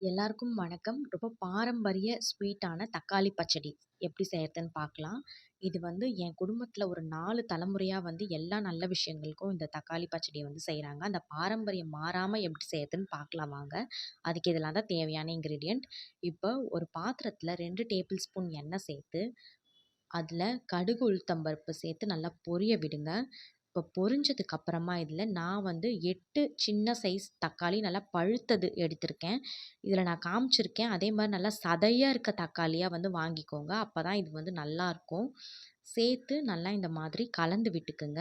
எல்லாருக்கும் வணக்கம். ரொம்ப பாரம்பரிய ஸ்வீட்டான தக்காளி பச்சடி எப்படி செய்யறதுன்னு பார்க்கலாம். இது வந்து என் குடும்பத்தில ஒரு 4 தலைமுறையா வந்து எல்லா நல்ல விஷயங்களுக்கும் இந்த தக்காளி பச்சடிய வந்து செய்றாங்க. அந்த பாரம்பரியம் மாறாம எப்படி செய்யறதுன்னு பார்க்கலாம் வாங்க. அதுக்கு இதெல்லாம் தான் தேவையான இன்கிரீடியன்ட். இப்போ ஒரு பாத்திரத்தில 2 டேபிள் ஸ்பூன் எண்ணெய் சேர்த்து, அதில கடுகு, உளுத்தம் பருப்பு சேர்த்து நல்லா பொரிய விடுங்க. இப்போ பொரிஞ்சதுக்கு அப்புறமா இதில நான் வந்து 8 சின்ன சைஸ் தக்காளி நல்லா பழுத்தது எடுத்திருக்கேன். இதில நான் காமிச்சிருக்கேன். அதே மாரி நல்லா சதையா இருக்க தக்காளியா வந்து வாங்கிக்கோங்க. அப்பதான் இது வந்து நல்லாருக்கும். சேர்த்து நல்லா இந்த மாதிரி கலந்து விட்டுக்குங்க.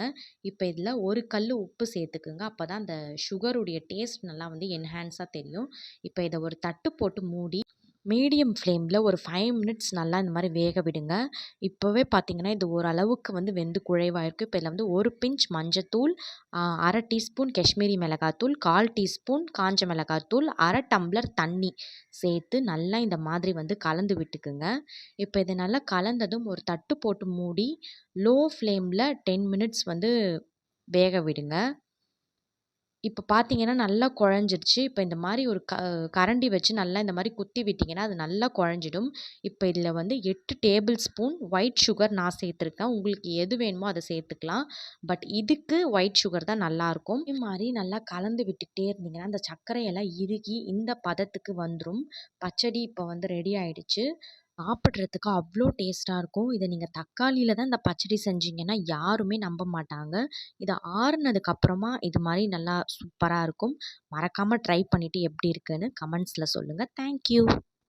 இப்ப இதில 1 கல்லு உப்பு சேர்த்துக்குங்க. அப்பதான் அந்த சுகருடைய டேஸ்ட் நல்லா வந்து என்ஹான்ஸா தெரியும். இப்ப இத ஒரு தட்டு போட்டு மூடி மீடியம் ஃப்ளேமில ஒரு 5 மினிட்ஸ் நல்லா இந்த மாரி வேக விடுங்க. இப்பவே பார்த்தீங்கன்னா, இது ஓரளவுக்கு வந்து வெந்து குழைவாயிருக்கு. இப்ப இதில வந்து 1 பிஞ்ச் மஞ்சத்தூள், 1/2 டீஸ்பூன் காஷ்மீரி மிளகாத்தூள், 1/4 டீஸ்பூன் காஞ்ச மிளகாத்தூள், 1/2 டம்ளர் தண்ணி சேர்த்து நல்லா இந்த மாதிரி வந்து கலந்து விட்டுக்குங்க. இப்ப இத நல்லா கலந்ததும் ஒரு தட்டு போட்டு மூடி, லோ ஃப்ளேம்ல 10 மினிட்ஸ் வந்து வேக விடுங்க. இப்ப பார்த்தீங்கன்னா, நல்லா குழஞ்சிருச்சு. இப்ப இந்த மாரி ஒரு கரண்டி வச்சு நல்லா இந்த மாரி குத்தி விட்டீங்கன்னா, அது நல்லா குழஞ்சிடும். இப்ப இதில வந்து 8 டேபிள் ஸ்பூன் ஒயிட் சுகர் நான் சேர்த்துருக்கேன். உங்களுக்கு எது வேணுமோ அத சேர்த்துக்கலாம். பட் இதுக்கு ஒயிட் சுகர் தான் நல்லாருக்கும். இதே மாரி நல்லா கலந்து விட்டுக்கிட்டே இருந்தீங்கன்னா, அந்த சர்க்கரையெல்லாம் இறுகி இந்த பதத்துக்கு வந்துரும். பச்சடி இப்ப வந்து ரெடி ஆயிடுச்சு. சாப்பிடுறதுக்கு அவ்ளோ டேஸ்ட்டா இருக்கும். இத நீங்க தக்காளியில தான் இந்த பச்சடி செஞ்சீங்கன்னா, யாருமே நம்ப மாட்டாங்க. இது ஆறுனதுக்கு அப்புறமா இது மாரி நல்லா சூப்பரா இருக்கும். மறக்காம ட்ரை பண்ணிட்டு எப்படி இருக்குன்னு கமெண்ட்ஸ்ல சொல்லுங்க. Thank you.